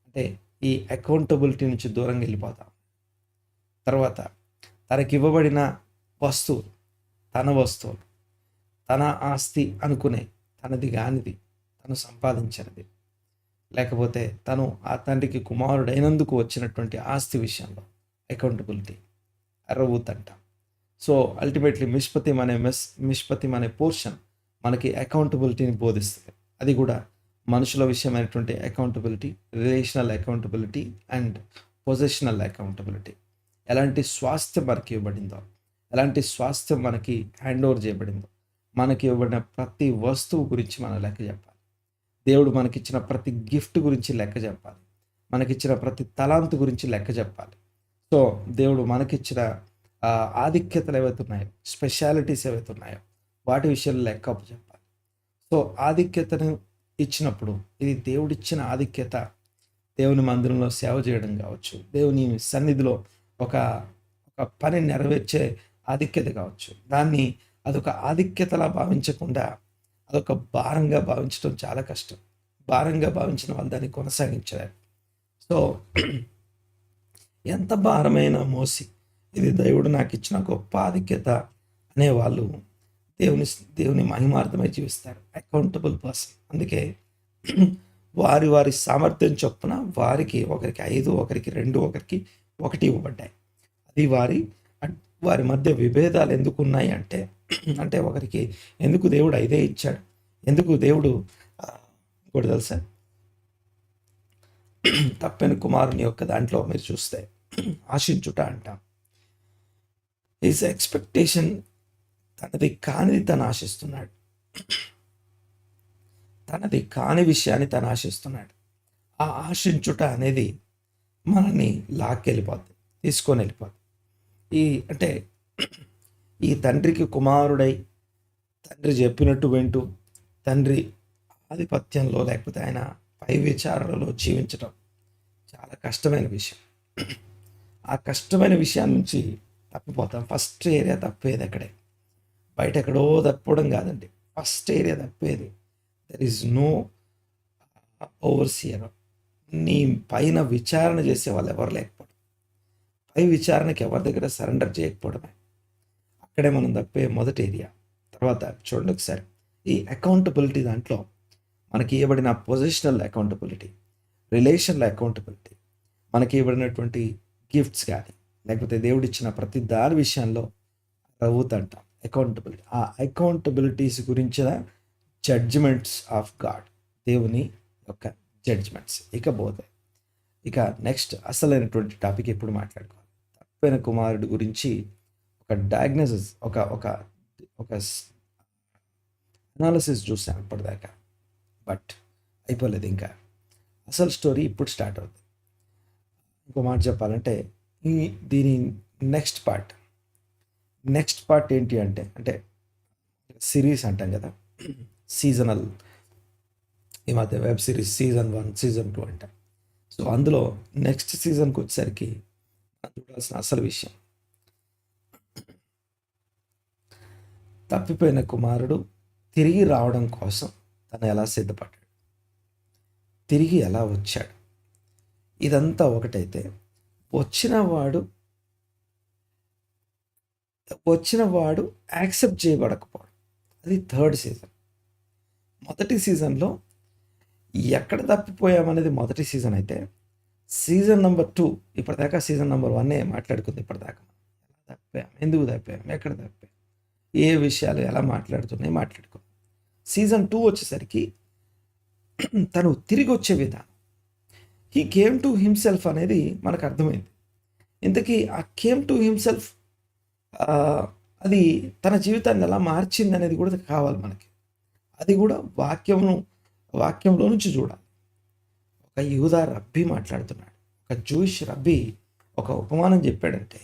అంటే ఈ అకౌంటబిలిటీ నుంచి దూరంగా వెళ్ళిపోతాం. తర్వాత తనకి ఇవ్వబడిన వస్తువులు, తన వస్తువులు, తన ఆస్తి అనుకునే తనది కానిది, తను సంపాదించినది, లేకపోతే తను ఆ తండ్రికి కుమారుడైనందుకు వచ్చినటువంటి ఆస్తి విషయంలో అకౌంటబిలిటీ అర్రవూత్ అంటాం. సో అల్టిమేట్లీ మిష్పతి అనే పోర్షన్ మనకి అకౌంటబిలిటీని బోధిస్తుంది. అది కూడా మనుషుల విషయమైనటువంటి accountability, relational accountability and positional accountability. ఎలాంటి స్వాస్థ్యం మనకి ఇవ్వబడిందో, ఎలాంటి స్వాస్థ్యం మనకి హ్యాండ్ ఓవర్ చేయబడిందో, మనకి ఇవ్వబడిన ప్రతి వస్తువు గురించి మనం లెక్క చెప్పాలి. దేవుడు మనకిచ్చిన ప్రతి గిఫ్ట్ గురించి లెక్క చెప్పాలి. మనకిచ్చిన ప్రతి తలాంతు గురించి లెక్క చెప్పాలి. సో దేవుడు మనకిచ్చిన ఆధిక్యతలు ఏవైతే ఉన్నాయో, స్పెషాలిటీస్ ఏవైతే ఉన్నాయో వాటి విషయంలో లెక్క చెప్పాలి. సో ఆధిక్యతను ఇచ్చినప్పుడు ఇది దేవుడిచ్చిన ఆధిక్యత. దేవుని మందిరంలో సేవ చేయడం కావచ్చు, దేవుని సన్నిధిలో ఒక పని నెరవేర్చే ఆధిక్యత కావచ్చు. దాన్ని అదొక ఆధిక్యతలా భావించకుండా అదొక భారంగా భావించడం చాలా కష్టం. భారంగా భావించిన వాళ్ళు దాన్ని కొనసాగించలేరు. సో ఎంత భారమైన మోసి ఇది దేవుడు నాకు ఇచ్చిన గొప్ప ఆధిక్యత అనేవాళ్ళు దేవుని మహిమార్థమై జీవిస్తారు. Accountable person. అందుకే వారి సామర్థ్యం చొప్పున వారికి ఒకరికి 5, ఒకరికి 2, ఒకరికి 1 ఇవ్వబడ్డాయి. అది వారి మధ్య విభేదాలు ఎందుకు ఉన్నాయి అంటే ఒకరికి ఎందుకు దేవుడు 5 ఇచ్చాడు, ఎందుకు దేవుడు ఇంకోటి తెలుసా, తప్పని కుమారుని యొక్క దాంట్లో మీరు చూస్తే ఆశించుట అంటాం. హిస్ ఎక్స్పెక్టేషన్, తనది కానిది తను ఆశిస్తున్నాడు, తనది కాని విషయాన్ని తను ఆశిస్తున్నాడు. ఆ ఆశించుట అనేది మనల్ని లాక్కెళ్ళిపోద్ది, తీసుకొని వెళ్ళిపోద్ది. అంటే ఈ తండ్రికి కుమారుడై తండ్రి చెప్పినట్టు వింటూ తండ్రి ఆధిపత్యంలో లేకపోతే ఆయన పై విచారణలో జీవించడం చాలా కష్టమైన విషయం. ఆ కష్టమైన విషయాల నుంచి తప్పిపోతాం. ఫస్ట్ ఏరియా తప్పేది అక్కడే, బయట ఎక్కడో తప్పడం కాదండి. ఫస్ట్ ఏరియా తప్పేది దెర్ ఈజ్ నో ఓవర్సియర్. నీ పైన విచారణ చేసే వాళ్ళు ఎవరు లేకపోవడం, పై విచారణకి ఎవరి దగ్గర సరెండర్ చేయకపోవడమే. అక్కడే మనం తప్పే మొదటి ఏరియా. తర్వాత చూడండి ఒకసారి ఈ అకౌంటబిలిటీ దాంట్లో మనకి ఇవ్వబడిన పొజిషనల్ అకౌంటబిలిటీ, రిలేషనల్ అకౌంటబిలిటీ, మనకి ఇవ్వబడినటువంటి గిఫ్ట్స్ కానీ లేకపోతే దేవుడిచ్చిన ప్రతి దాని విషయంలో రౌత్ అంటాం అకౌంటబిలిటీ. ఆ అకౌంటబిలిటీస్ గురించిన జడ్జిమెంట్స్ ఆఫ్ గాడ్, దేవుని యొక్క జడ్జిమెంట్స్. ఇక నెక్స్ట్ అసలైనటువంటి టాపిక్ ఎప్పుడు మాట్లాడుకోవాలి. తప్పైన కుమారుడు గురించి ఒక డయాగ్నోసిస్, ఒక అనాలిసిస్ చూసాను ఇప్పటిదాకా, బట్ అయిపోలేదు. ఇంకా అసలు స్టోరీ ఇప్పుడు స్టార్ట్ అవుతుంది. ఇంకో మాట చెప్పాలంటే దీని నెక్స్ట్ పార్ట్ ఏంటి అంటే సిరీస్ అంటాం కదా, సీజనల్. ఈ మధ్య వెబ్ సిరీస్ సీజన్ 1, సీజన్ 2 అంటాం. సో అందులో నెక్స్ట్ సీజన్కి వచ్చేసరికి చూడాల్సిన అసలు విషయం, తప్పిపోయిన కుమారుడు తిరిగి రావడం కోసం తను ఎలా సిద్ధపడ్డాడు, తిరిగి ఎలా వచ్చాడు. ఇదంతా ఒకటైతే వచ్చినవాడు యాక్సెప్ట్ చేయబడకపోవడం, అది థర్డ్ సీజన్. మొదటి సీజన్లో ఎక్కడ తప్పిపోయామనేది మొదటి సీజన్ అయితే, సీజన్ నెంబర్ 2 ఇప్పటిదాకా సీజన్ నెంబర్ 1 మాట్లాడుకుంది. ఇప్పటిదాకా ఎలా తప్పాం, ఎందుకు తప్పాం, ఎక్కడ తప్పాం, ఏ విషయాలు ఎలా మాట్లాడుకున్నాం. సీజన్ 2 వచ్చేసరికి తను తిరిగి వచ్చే విధానం, హీ కేమ్ టు హిమ్సెల్ఫ్ అనేది మనకు అర్థమైంది. ఇంతకీ ఆ కేమ్ టు హిమ్సెల్ఫ్ అది తన జీవితాన్ని ఎలా మార్చింది అనేది కూడా కావాలి మనకి. అది కూడా వాక్యంలో నుంచి చూడాలి. ఒక యూదా రబ్బీ మాట్లాడుతున్నాడు, ఒక జూయిష్ రబ్బీ ఒక ఉపమానం చెప్పాడంటే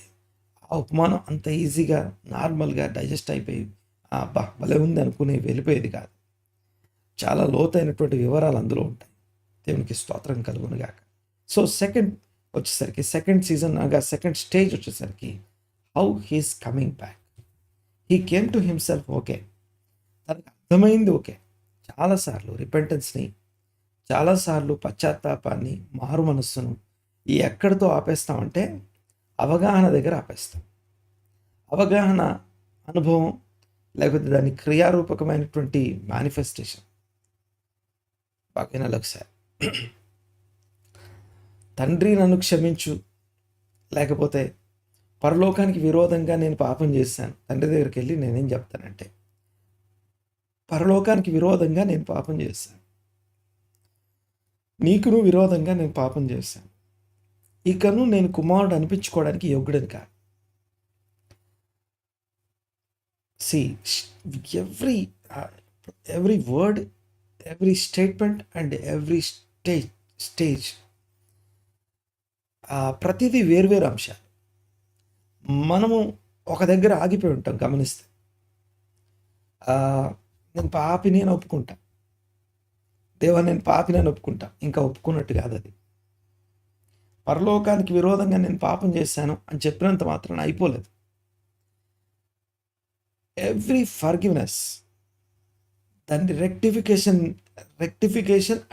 ఆ ఉపమానం అంత ఈజీగా నార్మల్గా డైజెస్ట్ అయిపోయి అబ్బా భలే ఉంది అనుకుని వెళ్ళిపోయేది కాదు. చాలా లోతైనటువంటి వివరాలు అందులో ఉంటాయి. దేవునికి స్తోత్రం కలుగునుగాక. సో సెకండ్ సీజన్ అనగా సెకండ్ స్టేజ్ వచ్చేసరికి how he's coming back. He came to himself. Okay, తనకు అర్థమైంది. ఓకే, చాలాసార్లు రిపెంటెన్స్ని, చాలాసార్లు పశ్చాత్తాపాన్ని, మారు మనస్సును ఎక్కడితో ఆపేస్తామంటే అవగాహన దగ్గర ఆపేస్తాం. అవగాహన, అనుభవం, లేకపోతే దాని క్రియారూపకమైనటువంటి మేనిఫెస్టేషన్ బాగా ఒకసారి తండ్రి నన్ను క్షమించు, లేకపోతే పరలోకానికి విరోధంగా నేను పాపం చేశాను. తండ్రి దగ్గరికి వెళ్ళి నేనేం చెప్తానంటే పరలోకానికి విరోధంగా నేను పాపం చేశాను, నీకును విరోధంగా నేను పాపం చేశాను, ఇకను నేను కుమారుడు అనిపించుకోవడానికి యోగ్యుడని కాదు. See, every word, every statement and every stage ప్రతిదీ వేర్వేరు అంశాలు. మనము ఒక దగ్గర ఆగిపోయి ఉంటాం గమనిస్తే. నేను పాపిని అని ఒప్పుకుంటా, దేవా నేను పాపిని అని ఒప్పుకుంటా, ఇంకా ఒప్పుకున్నట్టు కాదు అది. పరలోకానికి విరోధంగా నేను పాపం చేశాను అని చెప్పినంత మాత్రాన అయిపోలేదు. ఎవ్రీ ఫర్గివ్నెస్, దాన్ని రెక్టిఫికేషన్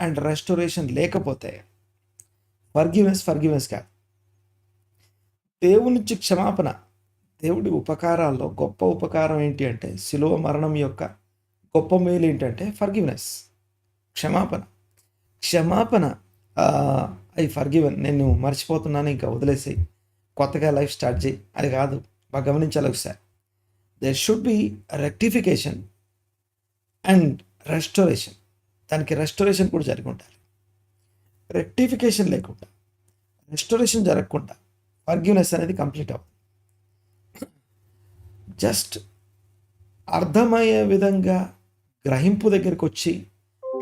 అండ్ రెస్టోరేషన్ లేకపోతే ఫర్గివ్నెస్ కాదు. దేవుని నుంచి క్షమాపణ, దేవుడి ఉపకారాల్లో గొప్ప ఉపకారం ఏంటి అంటే శిలువ మరణం యొక్క గొప్ప మేలు ఏంటంటే ఫర్గివ్నెస్, క్షమాపణ. ఐ ఫర్గివెన్, నేను మర్చిపోతున్నాను, ఇంకా వదిలేసి కొత్తగా లైఫ్ స్టార్ట్ చేయి, అది కాదు. బాగా గమనించాలి ఒకసారి. There should be rectification and restoration. దానికి రెస్టోరేషన్ కూడా జరిగి ఉండాలి. రెక్టిఫికేషన్ లేకుండా, రెస్టోరేషన్ జరగకుండా ఫర్గివ్నెస్ అనేది కంప్లీట్ అవుతుంది. జస్ట్ అర్థమయ్యే విధంగా గ్రహింపు దగ్గరికి వచ్చి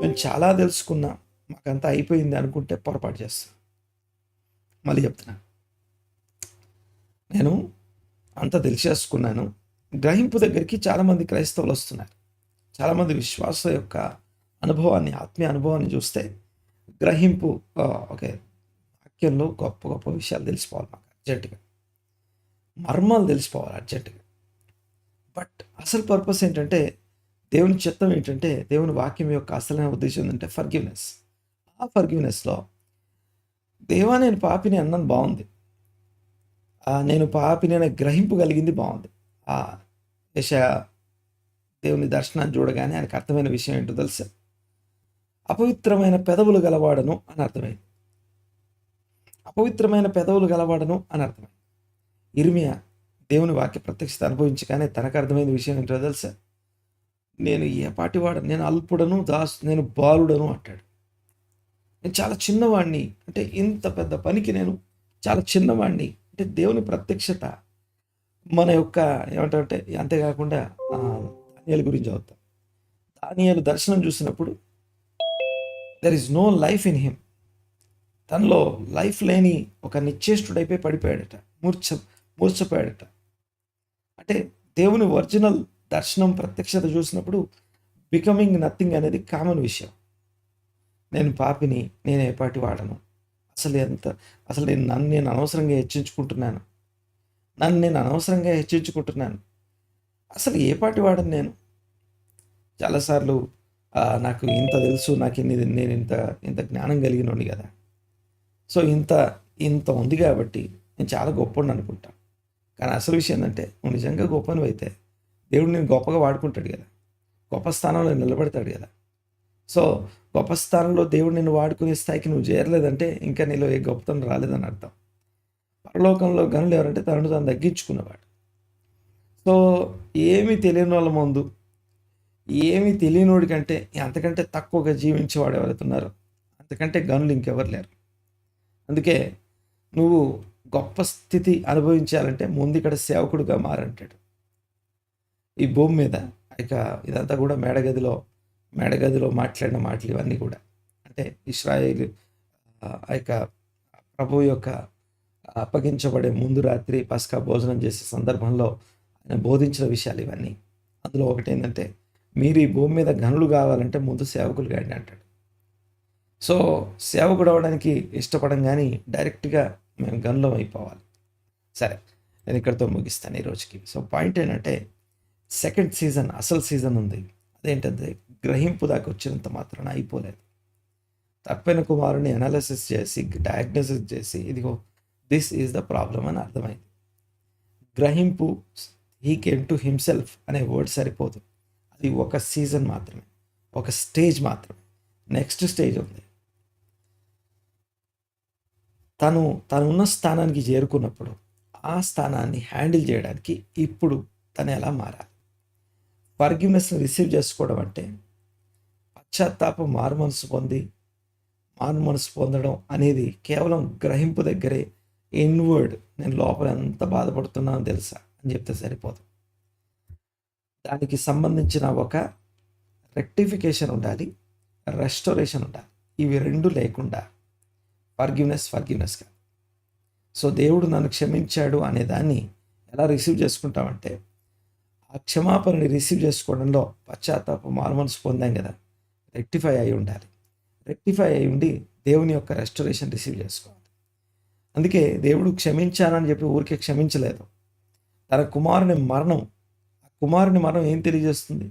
మేము చాలా తెలుసుకున్నాం, మాకంతా అయిపోయింది అనుకుంటే పొరపాటు చేస్తాం. మళ్ళీ చెప్తున్నా, నేను అంత తెలిసేసుకున్నాను. గ్రహింపు దగ్గరికి చాలామంది క్రైస్తవులు వస్తున్నారు. చాలామంది విశ్వాస యొక్క అనుభవాన్ని, ఆత్మీయ అనుభవాన్ని చూస్తే గ్రహింపు, ఓకే వాక్యంలో గొప్ప గొప్ప విషయాలు తెలిసిపోవాలి మాకు అర్జెంటుగా, మర్మాలు తెలిసిపోవాలి అర్జెంటుగా. బట్ అసలు పర్పస్ ఏంటంటే, దేవుని చిత్తం ఏంటంటే, దేవుని వాక్యం యొక్క అసలైన ఉద్దేశం ఏంటంటే ఫర్గివ్నెస్. ఆ ఫర్గివ్నెస్లో దేవా నేను పాపిని అన్నది బాగుంది, నేను పాపిని అనే గ్రహింపు కలిగింది బాగుంది. యెషయా దేవుని దర్శనాన్ని చూడగానే ఆయనకు అర్థమైన విషయం ఏంటో తెలుసా? అపవిత్రమైన పెదవులు గలవాడను అని అర్థమైంది. అపవిత్రమైన పెదవులు గలవాడను అని అర్థమైంది. ఇర్మియా దేవుని వాక్య ప్రత్యక్షత అనుభవించగానే తనకు అర్థమైన విషయం ఏంటో తెలుసా? నేను ఏ పాటివాడను, నేను అల్పుడను, నేను బాలుడను అంటాడు. నేను చాలా చిన్నవాడిని, అంటే ఇంత పెద్ద పనికి నేను చాలా చిన్నవాడిని. అంటే దేవుని ప్రత్యక్షత మన యొక్క ఏమంటారంటే, అంతేకాకుండా దానియేలు గురించి చదువుతాం. దానియేలు దర్శనం చూసినప్పుడు there is no life in him, తనలో లైఫ్ లేని ఒక నిశ్చేష్టుడైపోయి పడిపోయాడట, మూర్ఛపోయాడట. అంటే దేవుని ఒరిజినల్ దర్శనం, ప్రత్యక్షత చూసినప్పుడు బికమింగ్ నథింగ్ అనేది కామన్ విషయం. నేను పాపిని, నేను ఏపాటి వాడను, అసలు నేను అనవసరంగా హెచ్చించుకుంటున్నాను, అసలు ఏ పాటి వాడను నేను. చాలాసార్లు నాకు ఇంత తెలుసు, నాకు నేను ఇంత జ్ఞానం కలిగినోని కదా, సో ఇంత ఉంది కాబట్టి నేను చాలా గొప్పని అనుకుంటాను. కానీ అసలు విషయం ఏంటంటే, నువ్వు నిజంగా గొప్పను అయితే దేవుడు నేను గొప్పగా వాడుకుంటాడు కదా, గొప్ప స్థానంలో నిలబెడతాడు కదా. సో గొప్ప స్థానంలో దేవుడు నిన్ను వాడుకునే స్థాయికి నువ్వు చేరలేదంటే ఇంకా నీలో ఏ గొప్పతనం రాలేదని అర్థం. పరలోకంలో గనులు ఎవరంటే తనను తాను తగ్గించుకున్నవాడు. సో ఏమీ తెలియని వాళ్ళ ముందు, ఏమీ తెలియనోడి కంటే అంతకంటే తక్కువగా జీవించేవాడు ఎవరైతే ఉన్నారో అంతకంటే గనులు ఇంకెవరు లేరు. అందుకే నువ్వు గొప్ప స్థితి అనుభవించాలంటే ముందు ఇక్కడ సేవకుడిగా మారంటాడు. ఈ భూమి మీద ఇక ఇదంతా కూడా మేడగదిలో మాట్లాడిన మాటలు ఇవన్నీ కూడా అంటే ఇశ్రాయేలు ఆ యొక్క ప్రభు యొక్క అప్పగించబడే ముందు రాత్రి పస్కా భోజనం చేసే సందర్భంలో ఆయన బోధించిన విషయాలు ఇవన్నీ. అందులో ఒకటి ఏంటంటే మీరు ఈ భూమి మీద గనులు కావాలంటే ముందు సేవకులు కాండి అంటాడు. సో సేవకుడు అవ్వడానికి ఇష్టపడం కానీ డైరెక్ట్గా మేము గనులం అయిపోవాలి. సరే, నేను ఇక్కడితో ముగిస్తాను ఈ రోజుకి. సో పాయింట్ ఏంటంటే సెకండ్ సీజన్, అసలు సీజన్ ఉంది. అదేంటంటే గ్రహింపు దాకా వచ్చినంత మాత్రాన అయిపోలేదు. తప్పైన కుమారుని అనాలిసిస్ చేసి డయాగ్నోసిస్ చేసి ఇదిగో దిస్ ఈజ్ ద ప్రాబ్లం అని అర్థమైంది. గ్రహింపు హీ కేమ్ టు హిమ్సెల్ఫ్ అనే వర్డ్ సరిపోదు. అది ఒక సీజన్ మాత్రమే, ఒక స్టేజ్ మాత్రమే. నెక్స్ట్ స్టేజ్ ఉంది. తను ఉన్న స్థానానికి చేరుకున్నప్పుడు ఆ స్థానాన్ని హ్యాండిల్ చేయడానికి ఇప్పుడు తను ఎలా మారాలి. ఫర్గివ్నెస్ని రిసీవ్ చేసుకోవడం అంటే పశ్చాత్తాపం, మారు మనసు పొందడం అనేది కేవలం గ్రహింపు దగ్గరే. ఇన్వర్డ్, నేను లోపల ఎంత బాధపడుతున్నానో తెలుసా అని చెప్తే సరిపోదు. దానికి సంబంధించిన ఒక రెక్టిఫికేషన్ ఉండాలి, రెస్టోరేషన్ ఉండాలి. ఇవి రెండు లేకుండా ఫర్గివ్నెస్ కాదు. సో దేవుడు నన్ను క్షమించాడు అనే దాన్ని ఎలా రిసీవ్ చేసుకుంటామంటే ఆ క్షమాపణని రిసీవ్ చేసుకోవడంలో పశ్చాత్తాపం, మారు మనసు పొందాం కదా, రెక్టిఫై అయి ఉండాలి. రెక్టిఫై అయి ఉండి దేవుని యొక్క రెస్టోరేషన్ రిసీవ్ చేసుకోవాలి. అందుకే దేవుడు క్షమించానని చెప్పి ఊరికే క్షమించలేదు. తన కుమారుని మరణం, ఆ కుమారుని మరణం ఏం తెలియజేస్తుంది?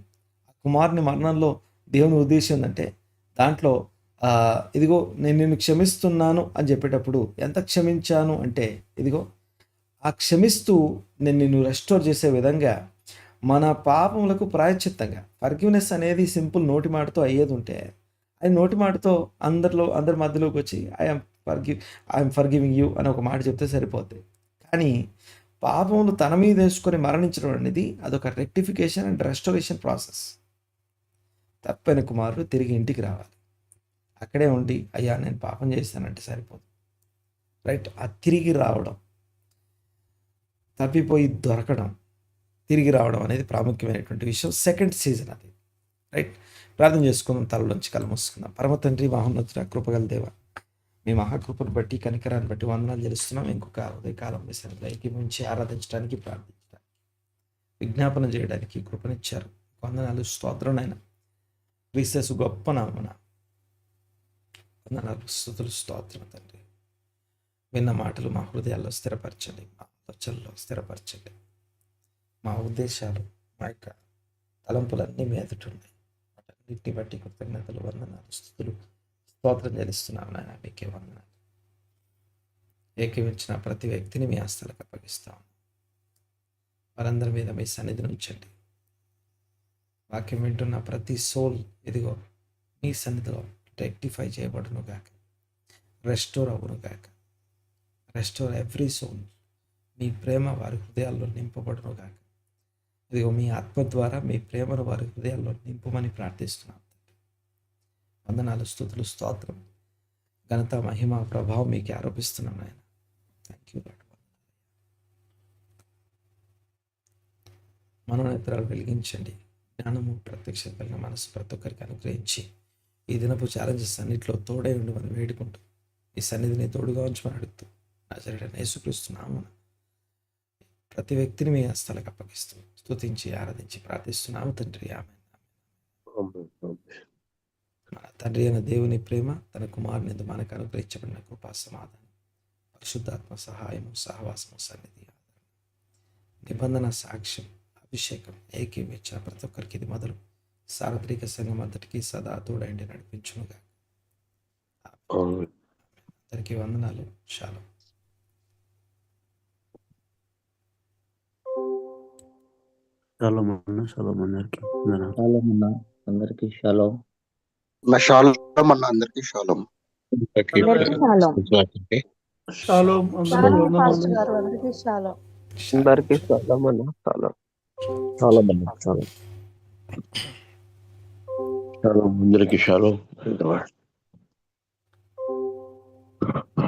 ఆ కుమారుని మరణంలో దేవుని ఉద్దేశం ఏంటంటే దాంట్లో ఇదిగో నేను నిన్ను క్షమిస్తున్నాను అని చెప్పేటప్పుడు ఎంత క్షమించాను అంటే ఇదిగో ఆ క్షమిస్తూ నేను నిన్ను రెస్టోర్ చేసే విధంగా మన పాపములకు ప్రాయశ్చిత్తంగా. ఫర్గివ్నెస్ అనేది సింపుల్ నోటి మాటతో అయ్యేది ఉంటే అది నోటి మాటతో అందరి మధ్యలోకి వచ్చి ఐఎమ్ ఫర్గివింగ్ యూ అని ఒక మాట చెప్తే సరిపోద్ది. కానీ పాపములు తన మీద వేసుకొని మరణించడం అనేది అదొక రెక్టిఫికేషన్ అండ్ రెస్టోరేషన్ ప్రాసెస్. తప్పైన కుమారుడు తిరిగి ఇంటికి రావాలి. అక్కడే ఉండి అయ్యా నేను పాపం చేశానంటే సరిపోదు. రైట్, ఆ తిరిగి రావడం, తప్పిపోయి దొరకడం, తిరిగి రావడం అనేది ప్రాముఖ్యమైనటువంటి విషయం. సెకండ్ సీజన్ అది. రైట్, ప్రార్థన చేసుకుందాం, తలలోంచి కళ్ళు మూసుకుందాం. పరమ తండ్రి, మహోన్నతుడ, కృపగల దేవ, మీ మహాకృపను బట్టి, కనికరాన్ని బట్టి వందనాలు చెల్లిస్తున్నాం. ఇంకొక ఉదయకాలం మీ సన్నిధిలో ఏకీభవించి ఆరాధించడానికి, ప్రార్థించడానికి, విజ్ఞాపన చేయడానికి కృపనిచ్చారు. వందనాలు, స్తోత్రం నాయన. క్రీస్తు గొప్ప నామమున వందనాలు, స్తుతులు, స్తోత్రం తండ్రి. విన్న మాటలు మా హృదయాల్లో స్థిరపరచండి, మా ఆలోచనలో స్థిరపరచండి. మా ఉద్దేశాలు, మా యొక్క తలంపులన్నీ మీ ఎదుట ఉన్నాయి. వాటన్నిటిని బట్టి కృతజ్ఞతలు, వందనాలు, స్తుతులు, స్తోత్రం చెల్లిస్తున్నాను నాయన. మీకే వందనాలు. ఏకీవించిన ప్రతి వ్యక్తిని మీ హస్తాలకు అప్పగిస్తాము. వారందరి మీద మీ సన్నిధిని ఉంచండి. వాక్యం వింటున్న ప్రతి సోల్ ఇదిగో మీ సన్నిధిలో రెక్టిఫై చేయబడును గాక, రెస్టోర్ అవ్వను గాక. Restore every soul. మీ ప్రేమ వారి హృదయాల్లో నింపబడును గాక. ఇదిగో మీ ఆత్మ ద్వారా మీ ప్రేమను వారి హృదయాల్లో నింపమని ప్రార్థిస్తున్నాం. వందనాలు, స్తుతులు, స్తోత్రం, ఘనత, మహిమ, ప్రభావం మీకు ఆరోపిస్తున్నాం ఆయన. Thank you Lord. మనోనేత్రాలు వెలిగించండి. జ్ఞానము, ప్రత్యక్షత కలిగిన మనసు ప్రతి ఒక్కరికి అనుగ్రహించి ఈ దినపు ఛాలెంజెస్ అన్నింటిలో తోడై ఉండి మనం వేడుకుంటూ ఈ సన్నిధిని తోడుగా ఉంచమని అడుగుతూ నజరేయుడైన యేసుక్రీస్తు నామమున ప్రతి వ్యక్తిని మీ హస్తాలకు అప్పగిస్తూ స్తుతించి ఆరాధించి ప్రార్థిస్తున్నాము తండ్రి. ఆమేన్. మన తండ్రి అయిన దేవుని ప్రేమ, తన కుమారుని యందు మనకు అనుగ్రహించబడిన కృపా, సమాధానం, పరిశుద్ధాత్మ సహాయము, సహవాసము, సన్నిధి, నిబంధన, సాక్ష్యం, అభిషేకం ఏకీవించిన ప్రతి ఒక్కరికి ఇది మొదలు సార్వత్రిక సంఘం అంతటికీ సదా తోడైండి నడిపించునుగా. అందరికీ వందనాలు. షాలోమ్. షాలోమ్ అన్న, షాలోమ్ అందరికీ వందనాలు. షాలోమ్ అన్న, అందరికీ షాలోమ్. షాలోమ్ అన్న, అందరికీ షాలోమ్. అందరికీ షాలోమ్. షాలోమ్ అందరికీ షాలోమ్ పాస్టర్ వందనాలు. గారు, అందరికీ షాలోమ్. అందరికీ షాలోమ్ అన్న. షాలోమ్ అన్న, షాలోమ్. షాలోమ్, అందరికీ షాలోమ్.